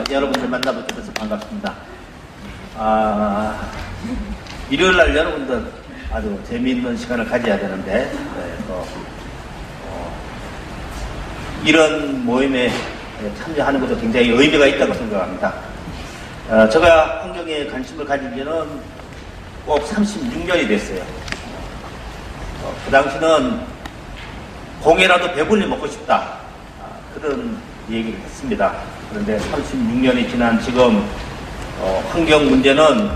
여러분들 만나뵙게 돼서 반갑습니다. 일요일날 여러분들 아주 재미있는 시간을 가져야 되는데 이런 모임에 참여하는 것도 굉장히 의미가 있다고 생각합니다. 제가 환경에 관심을 가진 지는 꼭 36년이 됐어요. 그 당시는 공이라도 배불리 먹고 싶다, 그런 얘기를 했습니다. 그런데 36년이 지난 지금 환경 문제는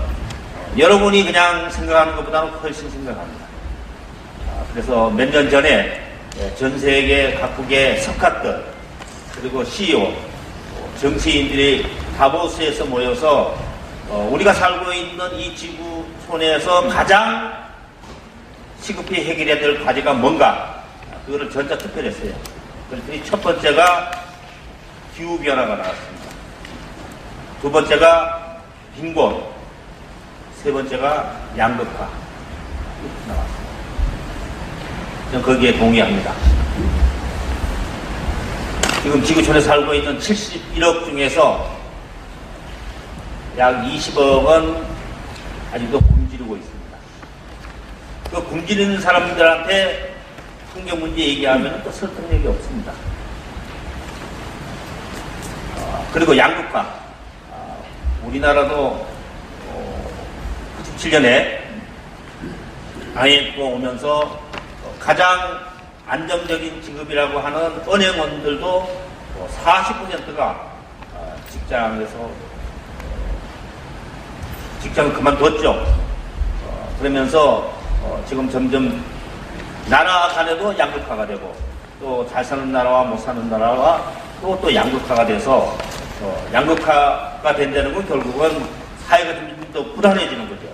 여러분이 그냥 생각하는 것보다는 훨씬 심각합니다. 그래서 몇 년 전에 전 세계 각국의 석학들 그리고 CEO, 정치인들이 다보스에서 모여서 우리가 살고 있는 이 지구촌에서 가장 시급히 해결해야 될 과제가 뭔가, 그거를 전자투표를 했어요. 그랬더니 첫 번째가 기후변화가 나왔습니다. 두 번째가 빈곤, 세 번째가 양극화 나왔습니다. 저는 거기에 동의합니다. 지금 지구촌에 살고 있는 71억 중에서 약 20억은 아직도 굶주리고 있습니다. 그 굶주리는 사람들한테 환경 문제 얘기하면 또 설득력이 없습니다. 그리고 양극화. 우리나라도 97년에 IMF가 오면서 가장 안정적인 직업이라고 하는 은행원들도 40%가 직장을 그만뒀죠. 그러면서 지금 점점 나라 간에도 양극화가 되고, 또 잘 사는 나라와 못 사는 나라와 또 양극화가 돼서 양극화가 된다는 건 결국은 사회가 좀 더 불안해지는 거죠.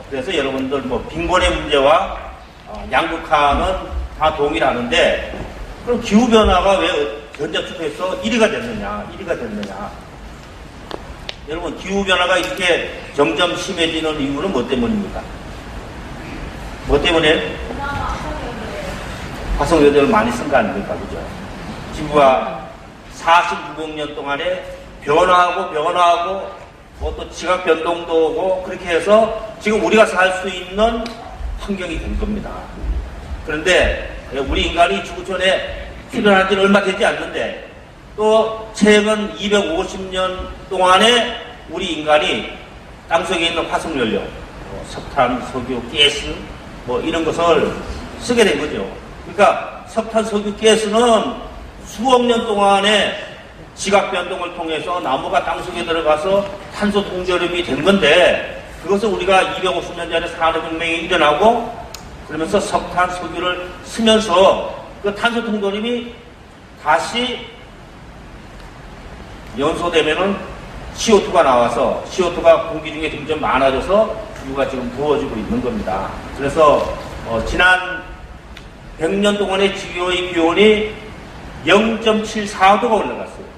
그래서 여러분들 빈곤의 문제와 양극화는 다 동일하는데, 그럼 기후변화가 왜 전자투표에서 1위가 됐느냐? 여러분, 기후변화가 이렇게 점점 심해지는 이유는 뭐 때문입니까? 뭐 때문에? 화석연료를 많이 쓴 거 아닙니까? 그죠? 지구가 46억 년 동안에 변화하고 또 지각 변동도 오고, 그렇게 해서 지금 우리가 살 수 있는 환경이 된 겁니다. 그런데 우리 인간이 지구촌에 출현한 지는 얼마 되지 않는데, 또 최근 250년 동안에 우리 인간이 땅속에 있는 화석연료, 석탄, 석유, 가스 이런 것을 쓰게 된 거죠. 그러니까 석탄, 석유, 가스는 수억 년 동안에 지각 변동을 통해서 나무가 땅속에 들어가서 탄소 동결음이 된 건데, 그것을 우리가 250년 전에 산업혁명이 일어나고 그러면서 석탄, 석유를 쓰면서 그 탄소 동결음이 다시 연소되면은 CO2가 나와서 CO2가 공기 중에 점점 많아져서 지구가 지금 부어지고 있는 겁니다. 그래서 지난 100년 동안의 지구의 기온이 0.74도가 올라갔어요.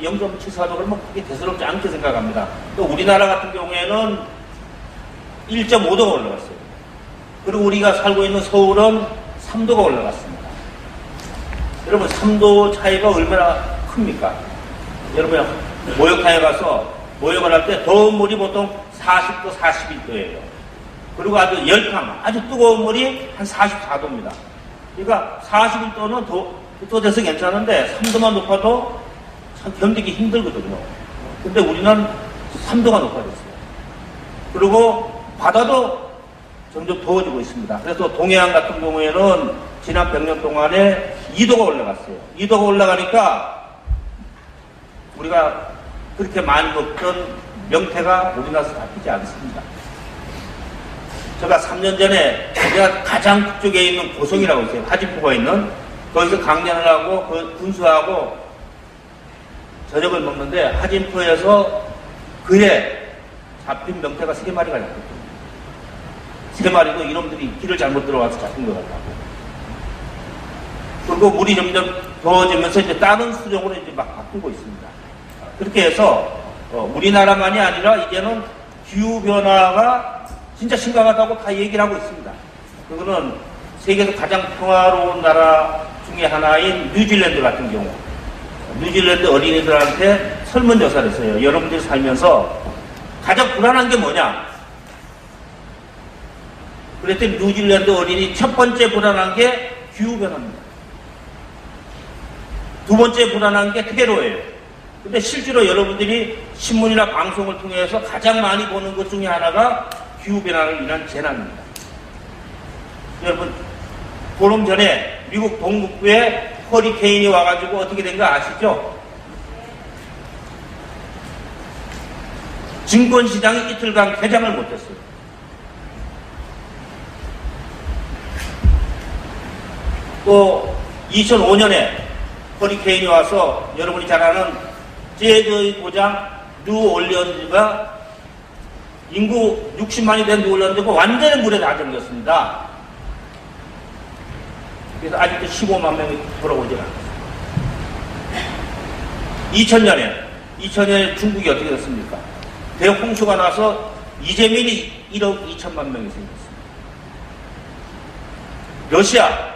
0.74도 그러면 그게 대수롭지 않게 생각합니다. 또 우리나라 같은 경우에는 1.5도가 올라갔어요. 그리고 우리가 살고 있는 서울은 3도가 올라갔습니다. 여러분, 3도 차이가 얼마나 큽니까? 여러분, 목욕탕에 가서 목욕을 할 때 더운 물이 보통 40도, 41도예요. 그리고 아주 열탕, 아주 뜨거운 물이 한 44도입니다. 그러니까 41도는 더 돼서 괜찮은데 3도만 높아도 참 견디기 힘들거든요. 근데 우리는 3도가 높아졌어요. 그리고 바다도 점점 더워지고 있습니다. 그래서 동해안 같은 경우에는 지난 100년 동안에 2도가 올라갔어요. 2도가 올라가니까 우리가 그렇게 많이 먹던 명태가 우리나라에서 잡히지 않습니다. 제가 3년 전에 우리가 가장 북쪽에 있는 고성이라고 있어요. 하진포가 있는, 거기서 강연을 하고 군수하고 저녁을 먹는데, 하진포에서 그해 잡힌 명태가 3마리가 잡혔거든요. 3마리도 이놈들이 길을 잘못 들어와서 잡힌 것 같다고. 그리고 물이 점점 더워지면서 이제 다른 수족으로 이제 막 바꾸고 있습니다. 그렇게 해서 우리나라만이 아니라 이제는 기후변화가 진짜 심각하다고 다 얘기를 하고 있습니다. 그거는 세계에서 가장 평화로운 나라 중에 하나인 뉴질랜드 같은 경우, 뉴질랜드 어린이들한테 설문조사를 했어요. 여러분들이 살면서 가장 불안한 게 뭐냐? 그랬더니 뉴질랜드 어린이 첫 번째 불안한 게 기후변화입니다. 두 번째 불안한 게 테러예요. 근데 실제로 여러분들이 신문이나 방송을 통해서 가장 많이 보는 것 중에 하나가 기후변화로 인한 재난입니다. 여러분, 보름 전에 미국 동북부에 허리케인이 와가지고 어떻게 된 거 아시죠? 증권시장이 이틀간 개장을 못했어요. 또 2005년에 허리케인이 와서 여러분이 잘 아는 재즈의 고장 뉴올리언즈가 인구 60만이 된 뉴올리언즈가 완전히 물에 다 잠겼습니다. 그래서 아직도 15만 명이 돌아오질 않았어요. 2000년에 중국이 어떻게 됐습니까? 대홍수가 나서 이재민이 1억 2천만 명이 생겼습니다. 러시아,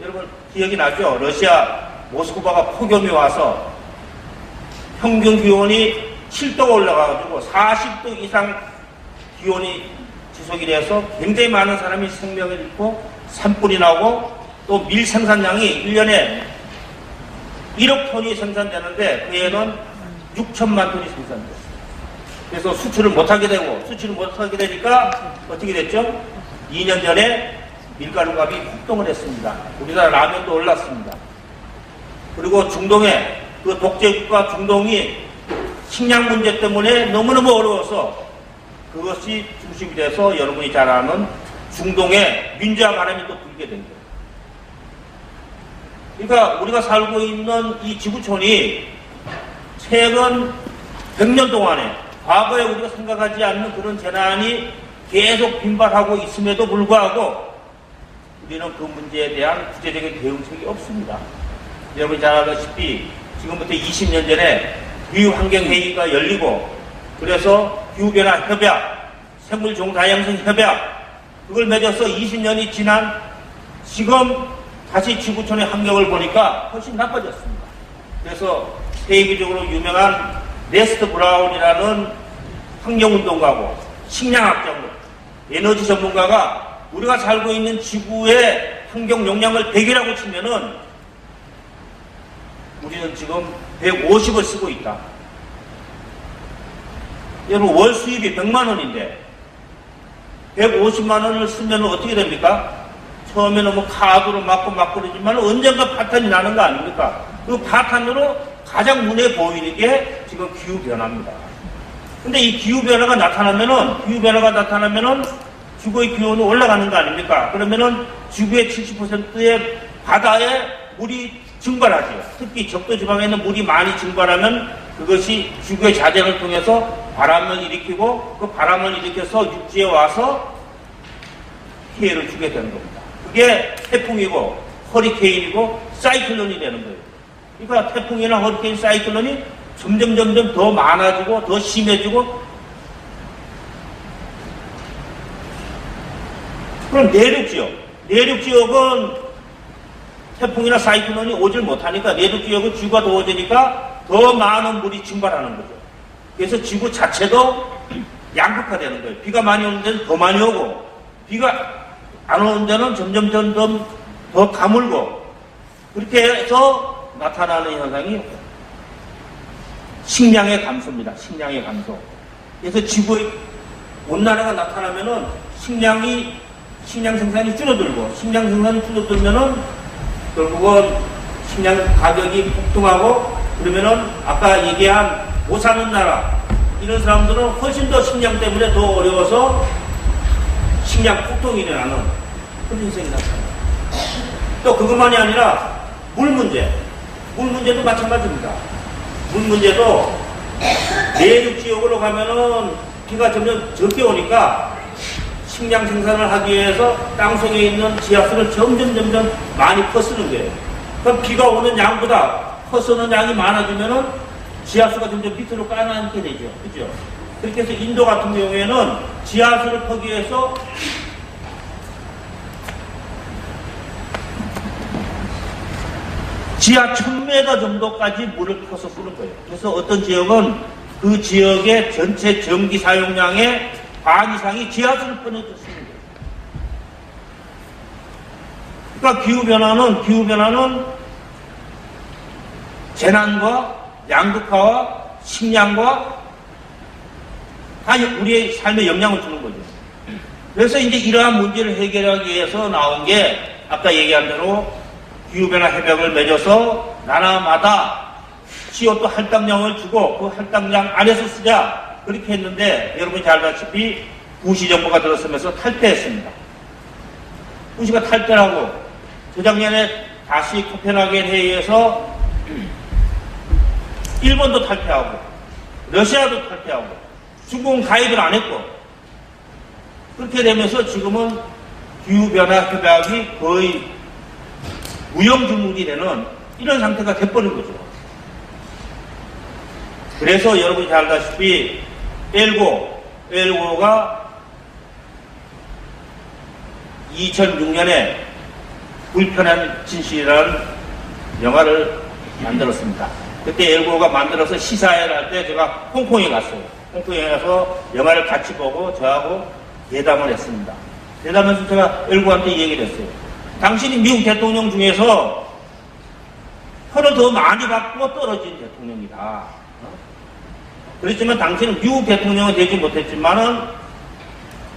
여러분 기억이 나죠? 러시아 모스크바가 폭염이 와서 평균 기온이 7도가 올라가가지고 40도 이상 기온이 지속이 돼서 굉장히 많은 사람이 생명을 잃고 산불이 나고 또 밀 생산량이 1년에 1억 톤이 생산되는데 그 해에는 6천만 톤이 생산됐어요. 그래서 수출을 못하게 되고 수출을 못하게 되니까 어떻게 됐죠? 2년 전에 밀가루 값이 폭등을 했습니다. 우리나라 라면도 올랐습니다. 그리고 중동에 그 독재국가 중동이 식량 문제 때문에 너무너무 어려워서 그것이 중심이 돼서 여러분이 잘 아는 중동에 민주화 바람이 또 불게 된 거예요. 그러니까 우리가 살고 있는 이 지구촌이 최근 100년 동안에 과거에 우리가 생각하지 않는 그런 재난이 계속 빈발하고 있음에도 불구하고 우리는 그 문제에 대한 구체적인 대응책이 없습니다. 여러분이 잘 아다시피 지금부터 20년 전에 기후환경회의가 열리고 그래서 기후변화 협약, 생물종다양성 협약 그걸 맺어서 20년이 지난 지금 다시 지구촌의 환경을 보니까 훨씬 나빠졌습니다. 그래서 세계적으로 유명한 네스트 브라운이라는 환경운동가고 식량학자고 에너지 전문가가 우리가 살고 있는 지구의 환경 용량을 100이라고 치면은 우리는 지금 150을 쓰고 있다. 여러분 월 수입이 100만 원인데 150만 원을 쓰면 어떻게 됩니까? 처음에는 뭐 카드로 맞고 그러지만 언젠가 파탄이 나는 거 아닙니까? 그 파탄으로 가장 눈에 보이는 게 지금 기후변화입니다. 근데 이 기후변화가 나타나면은 지구의 기온이 올라가는 거 아닙니까? 그러면은 지구의 70%의 바다에 물이 증발하죠. 특히 적도 지방에 있는 물이 많이 증발하면 그것이 지구의 자전을 통해서 바람을 일으키고 그 바람을 일으켜서 육지에 와서 피해를 주게 되는 겁니다. 그게 태풍이고 허리케인이고 사이클론이 되는 거예요. 그러니까 태풍이나 허리케인, 사이클론이 점점 더 많아지고 더 심해지고 그럼 내륙지역은 태풍이나 사이클론이 오질 못하니까 내륙지역은 지구가 더워지니까 더 많은 물이 증발하는 거죠. 그래서 지구 자체도 양극화되는 거예요. 비가 많이 오는 데는 더 많이 오고 비가 안 오는 데는 점점 더 가물고 그렇게 해서 나타나는 현상이 식량의 감소입니다. 식량의 감소. 그래서 지구의 온난화가 나타나면은 식량 생산이 줄어들고 식량 생산이 줄어들면은 결국은 식량 가격이 폭등하고 그러면은 아까 얘기한 못 사는 나라 이런 사람들은 훨씬 더 식량 때문에 더 어려워서 식량 폭등이 일어나는 그런 현상이 나타납니다. 또 그것만이 아니라 물 문제도 마찬가지입니다. 물 문제도 내륙 지역으로 가면은 비가 점점 적게 오니까 식량 생산을 하기 위해서 땅속에 있는 지하수를 점점 많이 퍼쓰는 거예요. 그럼 비가 오는 양보다 퍼쓰는 양이 많아지면은 지하수가 점점 밑으로 까나게 되죠. 그죠? 그렇게 해서 인도 같은 경우에는 지하수를 퍼기 위해서 지하 1000m 정도까지 물을 퍼서 쓰는 거예요. 그래서 어떤 지역은 그 지역의 전체 전기 사용량의 반 이상이 지하수를 퍼내서 쓰는 거예요. 그러니까 기후변화는 재난과 양극화와 식량과 다 우리의 삶에 영향을 주는 거죠. 그래서 이제 이러한 문제를 해결하기 위해서 나온 게 아까 얘기한 대로 기후변화 협약을 맺어서 나라마다 CO2 할당량을 주고 그 할당량 안에서 쓰자 그렇게 했는데 여러분이 잘 알다시피 부시 정부가 들어서면서 탈퇴했습니다. 부시가 탈퇴하고 저작년에 다시 코펜하겐 회의에서 일본도 탈퇴하고 러시아도 탈퇴하고 중국은 가입을 안 했고 그렇게 되면서 지금은 기후변화 협약이 거의 무용주물이 되는 이런 상태가 돼버린 거죠. 그래서 여러분이 잘 알다시피 엘고가 2006년에 불편한 진실이라는 영화를 만들었습니다. 그때 엘고가 만들어서 시사회를 할 때 제가 홍콩에 갔어요. 홍콩에 가서 영화를 같이 보고 저하고 대담을 했습니다. 대담하면서 제가 엘고한테 얘기를 했어요. 당신이 미국 대통령 중에서 표를 더 많이 받고 떨어진 대통령이다. 그렇지만 당신은 미국 대통령은 되지 못했지만은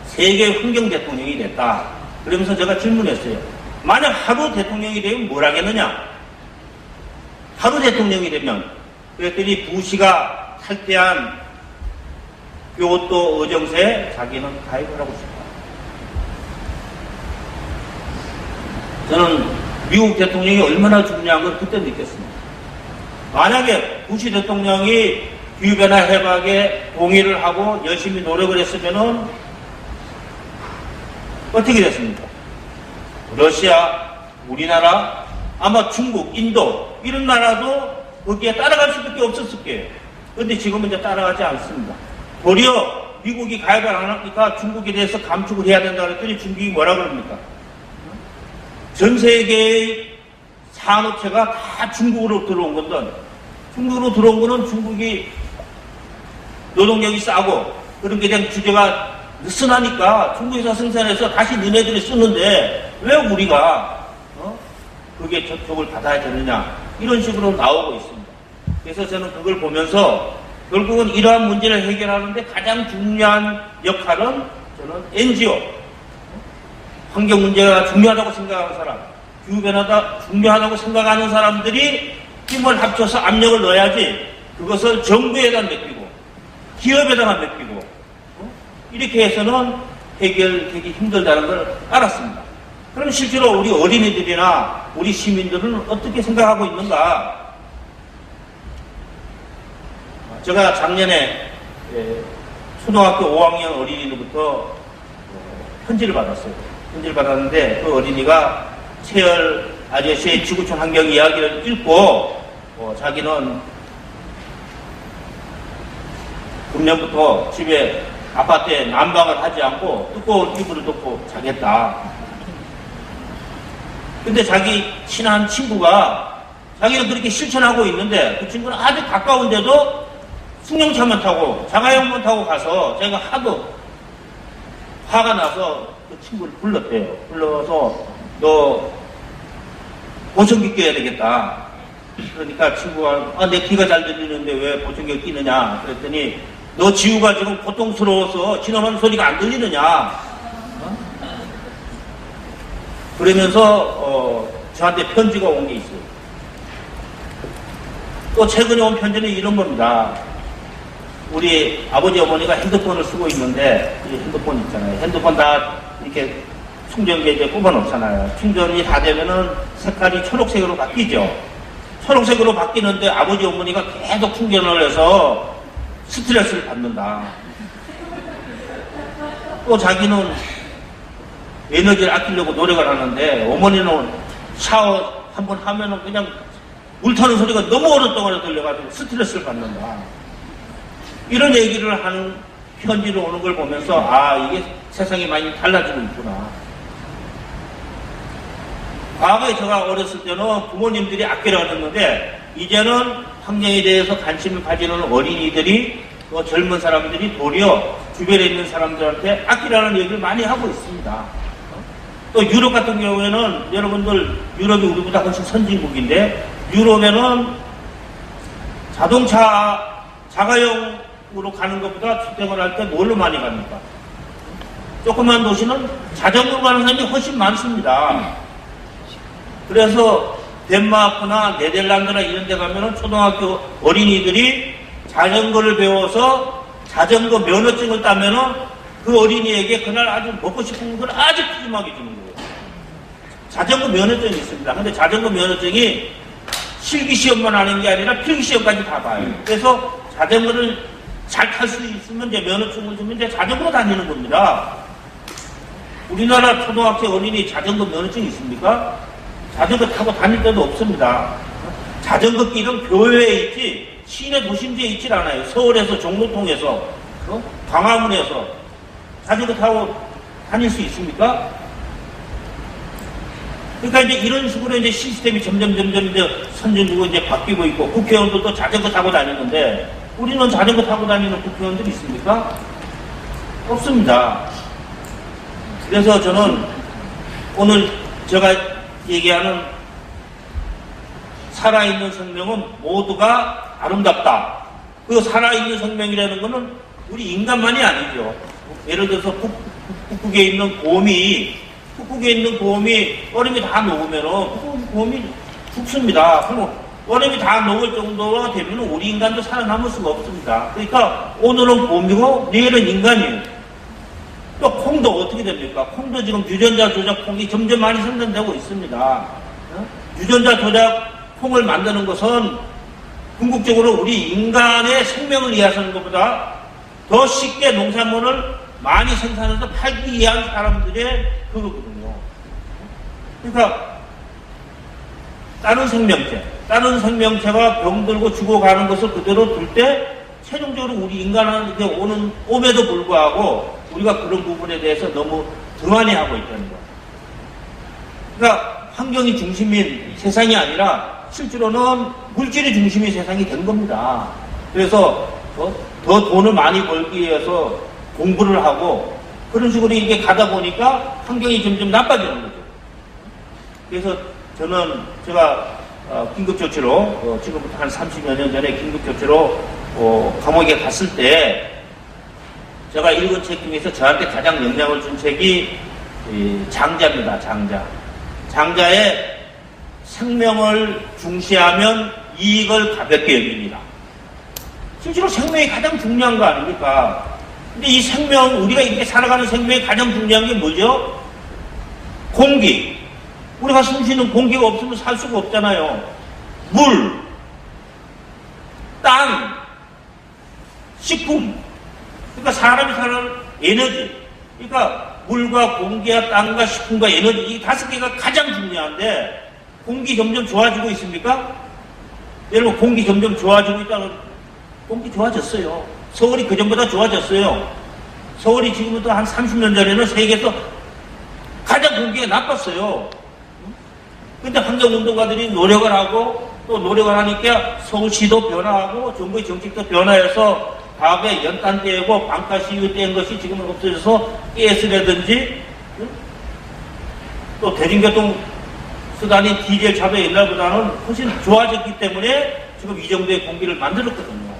세계 환경 대통령이 됐다. 그러면서 제가 질문했어요. 만약 하루 대통령이 되면 뭘 하겠느냐? 하루 대통령이 되면 그랬더니 부시가 탈퇴한 교토 의정서에 자기는 가입을 하고 싶다. 저는 미국 대통령이 얼마나 중요한 걸 그때 느꼈습니다. 만약에 부시 대통령이 기후변화 해박에 동의를 하고 열심히 노력을 했으면은 어떻게 됐습니까? 러시아, 우리나라, 아마 중국, 인도 이런 나라도 거기에 따라갈 수밖에 없었을 거예요. 그런데 지금은 이제 따라가지 않습니다. 도리어 미국이 가입을 안 하니까 중국에 대해서 감축을 해야 된다 그랬더니 중국이 뭐라 그럽니까? 전 세계의 산업체가 다 중국으로 들어온 건데 중국으로 들어온 거는 중국이 노동력이 싸고 그런 게 대한 규제가 느슨하니까 중국에서 생산해서 다시 너네들이 쓰는데 왜 우리가 그게 저쪽을 받아야 되느냐 이런 식으로 나오고 있습니다. 그래서 저는 그걸 보면서 결국은 이러한 문제를 해결하는데 가장 중요한 역할은 저는 NGO 환경 문제가 중요하다고 생각하는 사람 기후변화가 중요하다고 생각하는 사람들이 힘을 합쳐서 압력을 넣어야지 그것을 정부에다 맡기고 기업에다가 맡기고 이렇게 해서는 해결되기 힘들다는 걸 알았습니다. 그럼 실제로 우리 어린이들이나 우리 시민들은 어떻게 생각하고 있는가? 제가 작년에 초등학교 5학년 어린이로부터 편지를 받았어요. 편지를 받았는데 그 어린이가 최열 아저씨의 지구촌 환경 이야기를 읽고 자기는 금년부터 집에 아파트에 난방을 하지 않고 두꺼운 이불을 덮고 자겠다. 근데 자기 친한 친구가 자기는 그렇게 실천하고 있는데 그 친구는 아주 가까운데도 승용차만 타고 자가용만 타고 가서 제가 하도 화가 나서 그 친구를 불렀대요. 불러서 너 보청기 껴야 되겠다. 그러니까 친구가 내 귀가 잘 들리는데 왜 보청기를 끼느냐 그랬더니 너 지우가 지금 고통스러워서 지나가는 소리가 안 들리느냐 그러면서 저한테 편지가 온 게 있어요. 또 최근에 온 편지는 이런 겁니다. 우리 아버지 어머니가 핸드폰을 쓰고 있는데 이 핸드폰 있잖아요. 핸드폰 다 이렇게 충전기에 이제 꼽아 놓잖아요. 충전이 다 되면은 색깔이 초록색으로 바뀌죠. 초록색으로 바뀌는데 아버지 어머니가 계속 충전을 해서 스트레스를 받는다. 또 자기는 에너지를 아끼려고 노력을 하는데 어머니는 샤워 한번 하면은 그냥 물 타는 소리가 너무 오랫동안 들려가지고 스트레스를 받는다. 이런 얘기를 하는 편지로 오는 걸 보면서 아 이게 세상이 많이 달라지고 있구나. 과거에 제가 어렸을 때는 부모님들이 아끼라고 했는데 이제는 환경에 대해서 관심을 가지는 어린이들이 젊은 사람들이 도리어 주변에 있는 사람들한테 아끼라는 얘기를 많이 하고 있습니다. 또 유럽 같은 경우에는 여러분들 유럽이 우리보다 훨씬 선진국인데 유럽에는 자동차 자가용으로 가는 것보다 출퇴근할 때 뭘로 많이 갑니까? 조그만 도시는 자전거로 가는 사람이 훨씬 많습니다. 그래서 덴마크나 네덜란드나 이런 데 가면은 초등학교 어린이들이 자전거를 배워서 자전거 면허증을 따면은 그 어린이에게 그날 아주 먹고 싶은 걸 아주 푸짐하게 주는 거예요. 자전거 면허증이 있습니다. 근데 자전거 면허증이 실기시험만 하는 게 아니라 필기시험까지 다 봐요. 그래서 자전거를 잘 탈 수 있으면 이제 면허증을 주면 이제 자전거로 다니는 겁니다. 우리나라 초등학생 어린이 자전거 면허증 있습니까? 자전거 타고 다닐 데도 없습니다. 자전거 길은 교외에 있지 시내 도심지에 있질 않아요. 서울에서 종로통에서 광화문에서 자전거 타고 다닐 수 있습니까? 그러니까 이제 이런 식으로 이제 시스템이 점점 이제 선진국으로 이제 바뀌고 있고 국회의원들도 자전거 타고 다니는데 우리는 자전거 타고 다니는 국회의원들이 있습니까? 없습니다. 그래서 저는 오늘 제가 얘기하는 살아있는 생명은 모두가 아름답다. 그 살아있는 생명이라는 것은 우리 인간만이 아니죠. 예를 들어서 북극에 있는 곰이 얼음이 다 녹으면은 곰이 죽습니다. 그럼 얼음이 다 녹을 정도가 되면 우리 인간도 살아남을 수가 없습니다. 그러니까 오늘은 곰이고 내일은 인간이에요. 또 콩도 어떻게 됩니까? 콩도 지금 유전자 조작 콩이 점점 많이 생산되고 있습니다. 유전자 조작 콩을 만드는 것은 궁극적으로 우리 인간의 생명을 위해서는 것보다 더 쉽게 농산물을 많이 생산해서 팔기 위한 사람들의 그거거든요. 그러니까 다른 생명체가 병들고 죽어가는 것을 그대로 둘 때 최종적으로 우리 인간한테 옴에도 불구하고 우리가 그런 부분에 대해서 너무 등한히 하고 있다는 거예요. 그러니까 환경이 중심인 세상이 아니라 실제로는 물질이 중심인 세상이 된 겁니다. 그래서 더 돈을 많이 벌기 위해서 공부를 하고 그런 식으로 이게 가다 보니까 환경이 점점 나빠지는 거죠. 그래서 저는 제가 긴급조치로 지금부터 한 30여 년 전에 긴급조치로 감옥에 갔을 때 제가 읽은 책 중에서 저한테 가장 영향을 준 책이 장자입니다. 장자의 생명을 중시하면 이익을 가볍게 여깁니다. 실제로 생명이 가장 중요한 거 아닙니까? 근데 이 생명, 우리가 이렇게 살아가는 생명이 가장 중요한 게 뭐죠? 공기. 우리가 숨쉬는 공기가 없으면 살 수가 없잖아요. 물, 땅, 식품. 그러니까 사람이 사는 에너지. 그러니까 물과 공기와 땅과 식품과 에너지 이 5개가 가장 중요한데 공기 점점 좋아지고 있습니까? 여러분 공기 점점 좋아지고 있다는 공기 좋아졌어요. 서울이 그전보다 좋아졌어요. 서울이 지금부터 한 30년 전에는 세계에서 가장 공기가 나빴어요. 근데 환경운동가들이 노력을 하고 또 노력을 하니까 서울시도 변화하고 정부의 정책도 변화해서 과거에 연탄 떼고 방파시유 뗀 것이 지금은 없어져서 가스라든지 또 대중교통 수단인 디젤 차도 옛날보다는 훨씬 좋아졌기 때문에 지금 이 정도의 공기를 만들었거든요.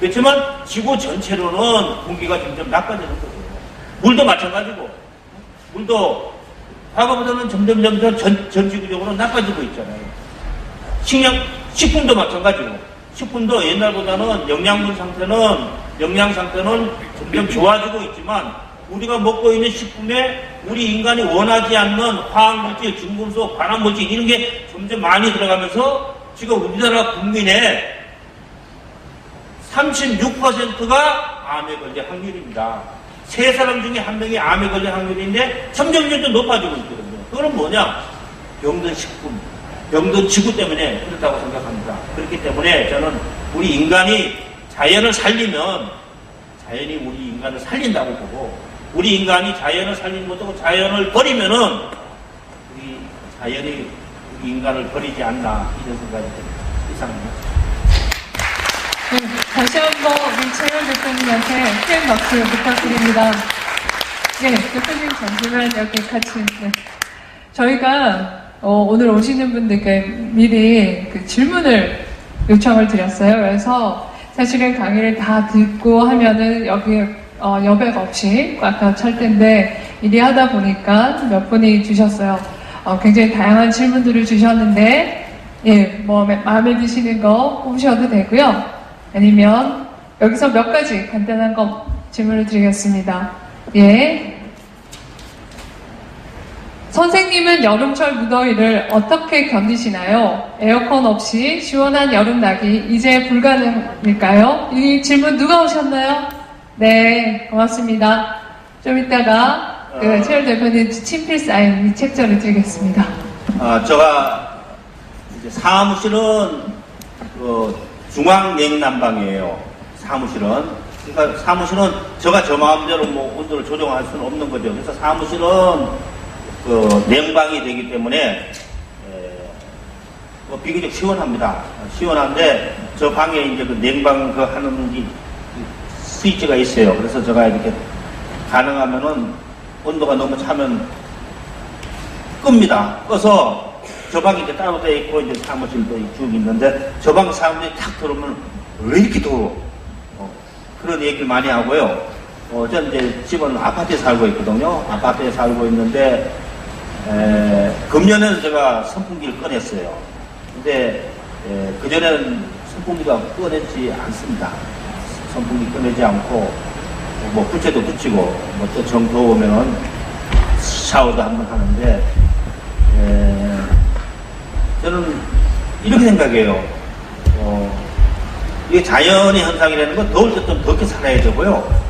그렇지만 지구 전체로는 공기가 점점 나빠지는 거예요. 물도 마찬가지고 물도 과거보다는 점점 전 지구적으로 나빠지고 있잖아요. 식품도 마찬가지고 식품도 옛날보다는 영양 상태는 점점 좋아지고 있지만 우리가 먹고 있는 식품에 우리 인간이 원하지 않는 화학물질, 중금속, 발암물질 이런 게 점점 많이 들어가면서 지금 우리나라 국민의 36%가 암에 걸릴 확률입니다. 3사람 중에 1명이 암에 걸릴 확률인데 점점 높아지고 있거든요. 그건 뭐냐? 병든 식품, 병든 지구 때문에 그렇다고 생각합니다. 그렇기 때문에 저는 우리 인간이 자연을 살리면 자연이 우리 인간을 살린다고 보고 우리 인간이 자연을 살리는 것도 자연을 버리면은 우리 자연히 인간을 버리지 않나 이런 생각이 듭니다. 이상입니다. 네, 다시 한번 민채열 대표님한테 큰 박수 부탁드립니다. 네, 대표님 잠시만 여기 같이. 네. 저희가 오늘 오시는 분들께 미리 그 질문을 요청을 드렸어요. 그래서 사실은 강의를 다 듣고 하면은 여기 여백 없이 꽉꽉 찰 텐데 미리 하다 보니까 몇 분이 주셨어요. 굉장히 다양한 질문들을 주셨는데 예, 뭐 마음에 드시는 거 뽑으셔도 되고요. 아니면 여기서 몇 가지 간단한 거 질문을 드리겠습니다. 예. 선생님은 여름철 무더위를 어떻게 견디시나요? 에어컨 없이 시원한 여름 나기 이제 불가능일까요? 이 질문 누가 오셨나요? 네, 고맙습니다. 좀 이따가 최열 대표님 친필 사인 책자를 드리겠습니다. 제가 이제 사무실은 중앙 냉난방이에요. 사무실은. 그러니까 사무실은 제가 저 마음대로 뭐 온도를 조정할 수는 없는 거죠. 그래서 사무실은 냉방이 되기 때문에 비교적 시원합니다. 시원한데 저 방에 이제 그 냉방 하는 스위치가 있어요. 그래서 제가 이렇게 가능하면은 온도가 너무 차면 끕니다. 꺼서 저 방이 이제 따로 돼 있고 이제 사무실도 쭉 있는데 저 방 사람들이 탁 들어오면 왜 이렇게 더워? 그런 얘기를 많이 하고요. 전 이제 집은 아파트에 살고 있거든요. 아파트에 살고 있는데 금년에는 제가 선풍기를 꺼냈어요. 근데 그전에는 선풍기가 꺼내지 않습니다. 선풍기 꺼내지 않고 뭐 부채도 붙이고 뭐 또 정 더우면은 샤워도 한번 하는데 저는 이렇게 생각해요. 이게 자연의 현상이라는 건 더울 때 좀 덥게 살아야 되고요.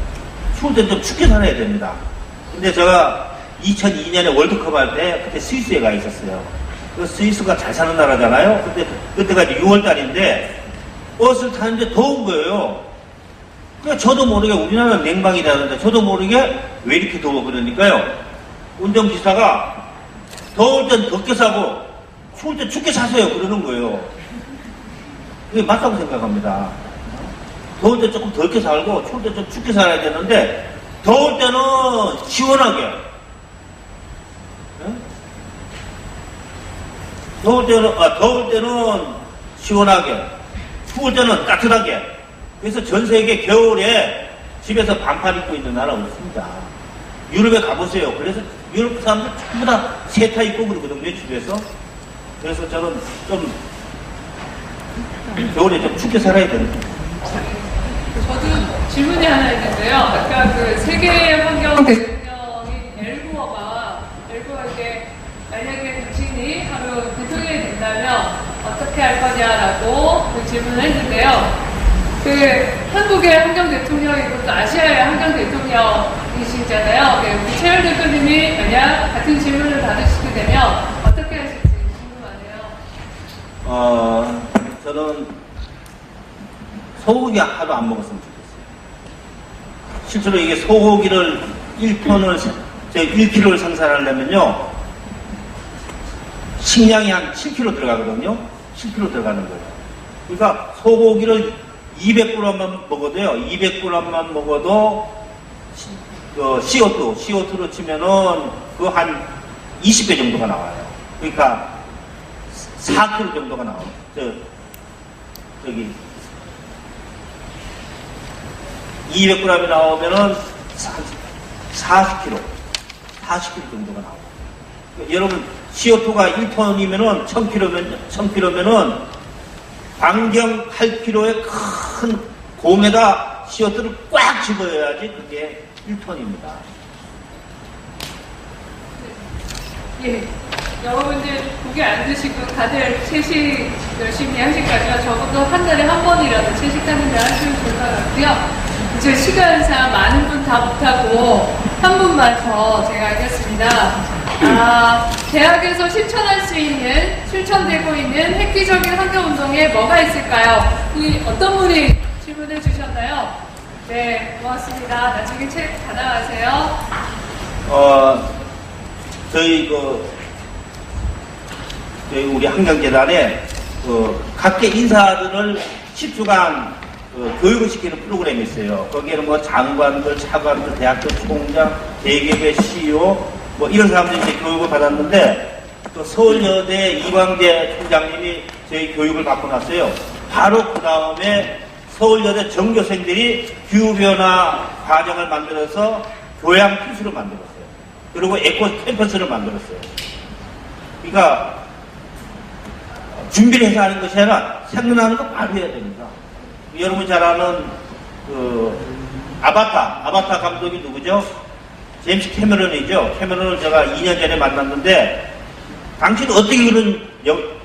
추울 때 좀 춥게 살아야 됩니다. 근데 제가 2002년에 월드컵 할 때 그때 스위스에 가 있었어요. 그 스위스가 잘 사는 나라잖아요. 그때가 6월 달인데 버스를 타는데 더운 거예요. 그러니까 저도 모르게 우리나라는 냉방이라는데 저도 모르게 왜 이렇게 더워 그러니까요. 운전기사가 더울 땐 덥게 사고 추울 때 춥게 사세요 그러는 거예요. 그게 맞다고 생각합니다. 더울 때 조금 덥게 살고 추울 때 좀 춥게 살아야 되는데 더울 때는 시원하게 더울 때는 시원하게 추울 때는 따뜻하게 그래서 전 세계 겨울에 집에서 반팔 입고 있는 나라 없습니다. 유럽에 가보세요. 그래서 유럽 사람들 전부 다 세타 입고 그러거든요 집에서. 그래서 저는 좀 겨울에 좀 춥게 살아야 되는 저도 질문이 하나 있는데요. 아까 그 세계 환경 대통령이 엘고어가 이제 만약에 당신이 하루 대통령이 된다면 어떻게 할 거냐라고 그 질문을 했는데요. 그 한국의 환경 대통령이고 또 아시아의 환경 대통령이시잖아요. 그 최열 대표님이 만약 같은 질문을 받으시게 되면 어떻게 하실지 궁금하네요. 저는 소고기 하도 안 먹었으면 좋겠어요. 실제로 이게 소고기를 1kg를 생산하려면요. 식량이 한 7kg 들어가거든요. 7kg 들어가는 거예요. 그러니까 소고기를 200g만 먹어도요. 200g만 먹어도 CO2로 치면은 그 한 20배 정도가 나와요. 그러니까 4kg 정도가 나와요. 저기 200g이 나오면은 40kg 정도가 나와요. 여러분 CO2가 1톤이면은 1000kg면은 반경 8kg의 큰 곰에다 CO2를 꽉 집어야지 그게 1톤입니다. 예. 여러분들 고기 안 드시고 다들 채식 열심히 하실 거죠. 적어도 한 달에 한 번이라도 채식하는 데 하시면 좋을 것 같고요. 이제 시간상 많은 분 다 못하고 한 분만 더 제가 하겠습니다. 대학에서 실천되고 있는 획기적인 환경운동에 뭐가 있을까요? 어떤 분이 질문해 주셨나요? 네, 고맙습니다. 나중에 책 받아가세요. 저희 저희 우리 환경재단에 각계 인사들을 10주간 교육을 시키는 프로그램이 있어요. 거기에는 뭐 장관들, 차관들, 대학교 총장, 대기업의 CEO 뭐 이런 사람들이 이제 교육을 받았는데 또 서울여대 이광재 총장님이 저희 교육을 받고 났어요. 바로 그 다음에 서울여대 전교생들이 기후변화 과정을 만들어서 교양 필수를 만들었어요. 그리고 에코 캠퍼스를 만들었어요. 그러니까 준비를 해서 하는 것이 아니라 생각나는 거 바로 해야 됩니다. 여러분 잘 아는 아바타 감독이 누구죠? 제임스 캐머런이죠. 캐머런을 제가 2년 전에 만났는데 당신은 어떻게 그런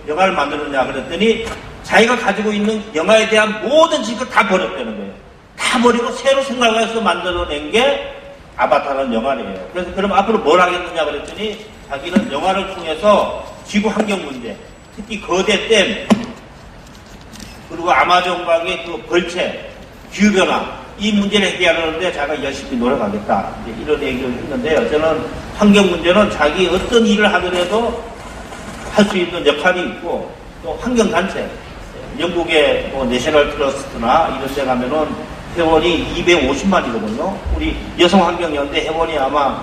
영화를 만들었냐 그랬더니 자기가 가지고 있는 영화에 대한 모든 지식을 다 버렸다는 거예요. 다 버리고 새로 생각해서 만들어낸 게 아바타라는 영화래요. 그래서 그럼 앞으로 뭘 하겠느냐 그랬더니 자기는 영화를 통해서 지구 환경 문제, 특히 거대 댐, 그리고 아마존강의 그 벌채, 기후변화, 이 문제를 해결하는데 자기가 열심히 노력하겠다. 이런 얘기를 했는데요. 저는 환경 문제는 자기 어떤 일을 하더라도 할 수 있는 역할이 있고, 또 환경단체, 영국의 뭐 내셔널 트러스트나 이런 데 가면은 회원이 250만이거든요. 우리 여성환경연대 회원이 아마,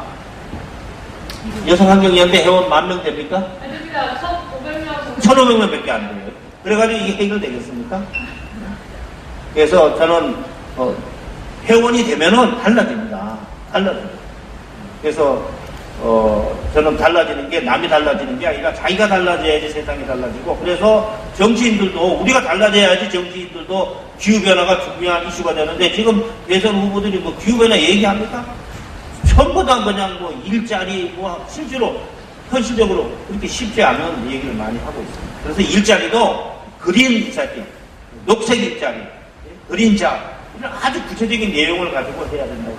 여성환경연대 회원 10,000명 됩니까? 아닙니다. 1,500명. 1,500명밖에 안 돼요. 그래가지고 이게 해결되겠습니까? 그래서 저는 회원이 되면은 달라집니다. 달라집니다. 그래서 저는 달라지는 게 남이 달라지는 게 아니라 자기가 달라져야지 세상이 달라지고, 그래서 정치인들도 우리가 달라져야지 정치인들도 기후변화가 중요한 이슈가 되는데, 지금 대선 후보들이 뭐 기후변화 얘기합니까? 전부 다 그냥 뭐 일자리 뭐 실제로 현실적으로 그렇게 쉽지 않은 얘기를 많이 하고 있습니다. 그래서 일자리도 그린 일자리, 녹색 일자리, 그린잡, 이런 아주 구체적인 내용을 가지고 해야 된다고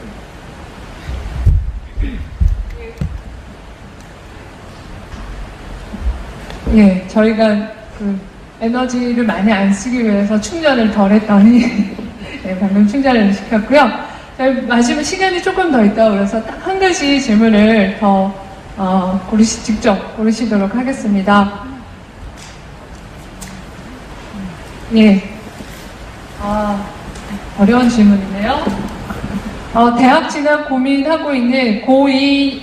생각합니다. 예, 저희가 그 에너지를 많이 안 쓰기 위해서 충전을 덜 했더니 네, 방금 충전을 시켰고요. 저희 마지막 시간이 조금 더 있다고 그래서 딱 한 가지 질문을 더 직접 고르시도록 하겠습니다. 예. 어려운 질문이네요. 대학 진학 고민하고 있는 고2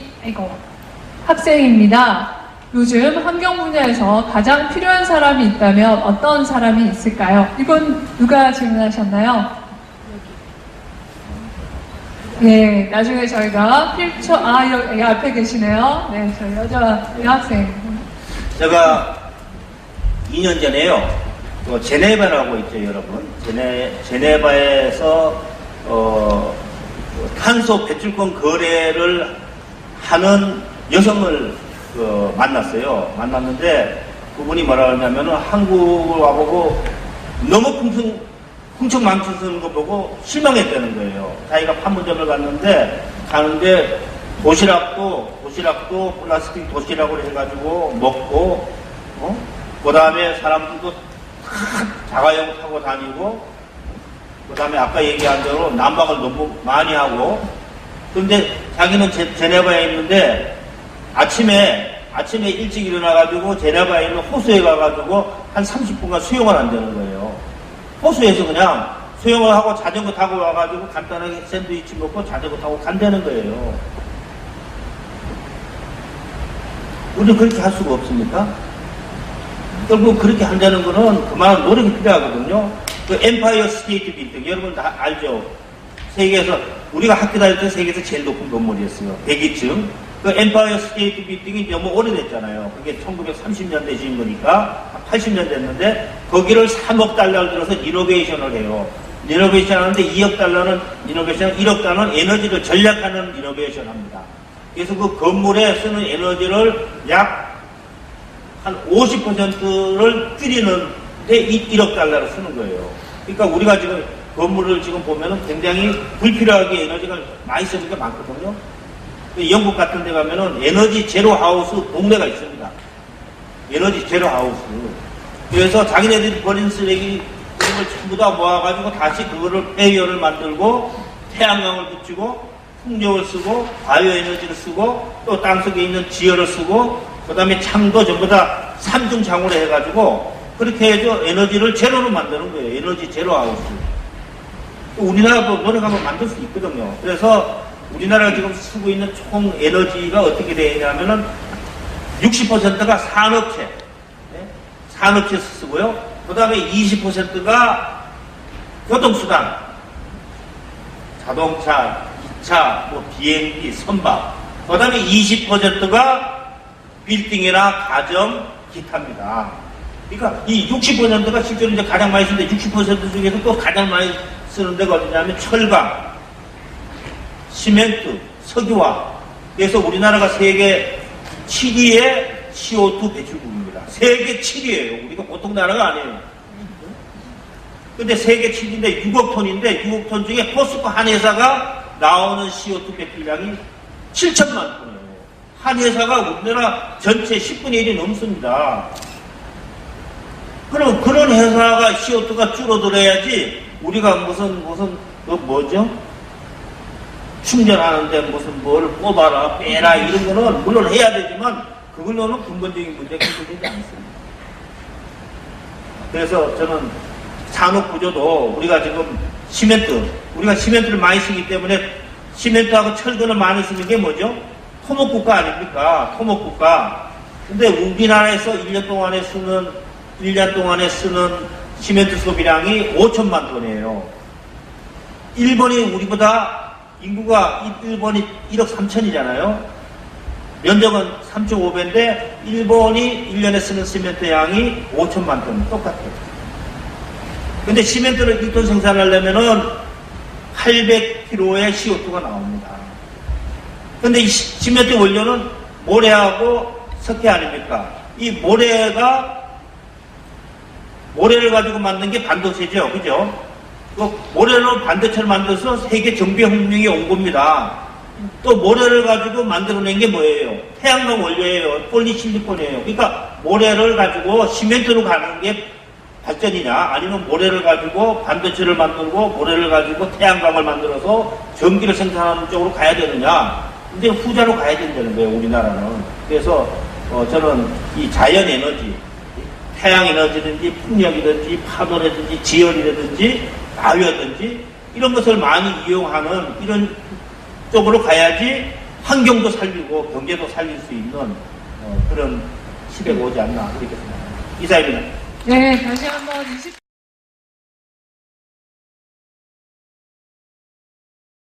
학생입니다. 요즘 환경 분야에서 가장 필요한 사람이 있다면 어떤 사람이 있을까요? 이건 누가 질문하셨나요? 네, 나중에 저희가 여기 앞에 계시네요. 네, 저희 여학생. 제가 2년 전에요, 제네바라고 있죠, 여러분. 제네바에서, 탄소 배출권 거래를 하는 여성을 만났어요. 만났는데 그분이 뭐라 하냐면은 한국을 와보고 너무 흥청망청 쓰는 거 보고 실망했다는 거예요. 자기가 판문점을 가는데 도시락도 플라스틱 도시락으로 해가지고 먹고, 그 다음에 사람들도 자가용 타고 다니고, 그 다음에 아까 얘기한 대로 난방을 너무 많이 하고, 그런데 자기는 제네바에 있는데 아침에 일찍 일어나가지고 제네바에 있는 호수에 가가지고 한 30분간 수영을 한다는 거예요. 호수에서 그냥 수영을 하고 자전거 타고 와가지고 간단하게 샌드위치 먹고 자전거 타고 간다는 거예요. 우리는 그렇게 할 수가 없습니까? 결국 그렇게 한다는 거는 그만한 노력이 필요하거든요. 그 엠파이어 스테이트 빌딩, 여러분 다 알죠? 세계에서, 우리가 학교 다닐 때 세계에서 제일 높은 건물이었어요. 102층. 그 엠파이어 스테이트 빌딩이 너무 오래됐잖아요. 그게 1930년대 지은 거니까 80년 됐는데, 거기를 3억 달러를 들어서 리노베이션을 해요. 리노베이션 하는데 2억 달러는 리노베이션, 1억 달러는 에너지를 절약하는 리노베이션 합니다. 그래서 그 건물에 쓰는 에너지를 약 한 50%를 줄이는데 1억 달러를 쓰는 거예요. 그러니까 우리가 지금 건물을 지금 보면은 굉장히 불필요하게 에너지가 많이 쓰는 게 많거든요. 영국 같은 데 가면은 에너지 제로 하우스 동네가 있습니다. 에너지 제로 하우스. 그래서 자기네들이 버린 쓰레기 그런 걸 전부 다 모아가지고 다시 그거를 폐연을 만들고 태양광을 붙이고 풍력을 쓰고 바이오 에너지를 쓰고 또 땅속에 있는 지열을 쓰고 그 다음에 창도 전부 다 삼중 장으로 해가지고 그렇게 해서 에너지를 제로로 만드는 거예요. 에너지 제로 하우스. 우리나라도 노력하면 만들 수 있거든요. 그래서 우리나라가 지금 쓰고 있는 총 에너지가 어떻게 되냐면은 60%가 산업체, 산업체에서 쓰고요. 그 다음에 20%가 교통수단, 자동차, 기차, 뭐 비행기, 선박. 그 다음에 20%가 빌딩이나 가정, 기타입니다. 그러니까 이 60%가 실제로 이제 가장 많이 쓰는데 60% 중에서 또 가장 많이 쓰는 데가 어디냐면 철강, 시멘트, 석유화. 그래서 우리나라가 세계 7위의 CO2 배출국입니다. 세계 7위예요. 우리가 보통 나라가 아니에요. 근데 세계 7위인데 6억 톤인데 6억 톤 중에 포스코 한 회사가 나오는 CO2 배출량이 7천만 톤이에요. 한 회사가 우리나라 전체 10분의 1이 넘습니다. 그럼 그런 회사가 CO2가 줄어들어야지 우리가 무슨 그 뭐죠? 충전하는데 무슨 뭘 뽑아라 빼라 이런 거는 물론 해야 되지만 그걸로는 근본적인 문제가 해결되지 않습니다. 그래서 저는 산업 구조도 우리가 지금 우리가 시멘트를 많이 쓰기 때문에 시멘트하고 철근을 많이 쓰는 게 뭐죠? 토목국가 아닙니까? 토목국가. 근데 우리나라에서 1년 동안에 쓰는 시멘트 소비량이 5천만 톤이에요. 일본이 우리보다 인구가 일본이 1억 3천이잖아요. 면적은 3.5배인데 일본이 1년에 쓰는 시멘트 양이 5천만 톤 똑같아요. 근데 시멘트를 1톤 생산하려면은 800kg의 CO2가 나옵니다. 근데 이 시멘트 원료는 모래하고 석회 아닙니까? 이 모래를 가지고 만든 게 반도체죠. 그죠? 그 모래로 반도체를 만들어서 세계 정비혁명이 온 겁니다. 또 모래를 가지고 만들어낸 게 뭐예요? 태양광 원료예요. 폴리실리콘이에요. 그러니까 모래를 가지고 시멘트로 가는 게 발전이냐? 아니면 모래를 가지고 반도체를 만들고 모래를 가지고 태양광을 만들어서 전기를 생산하는 쪽으로 가야 되느냐? 근데 후자로 가야 된다는 거예요. 우리나라는. 그래서 저는 이 자연 에너지, 태양 에너지든지 풍력이든지 파도라든지 지열이라든지 바위라든지 이런 것을 많이 이용하는 이런 쪽으로 가야지 환경도 살리고 경제도 살릴 수 있는 그런 시대가 오지 않나 그렇게 생각합니다. 이사입니다. 네, 다시 한번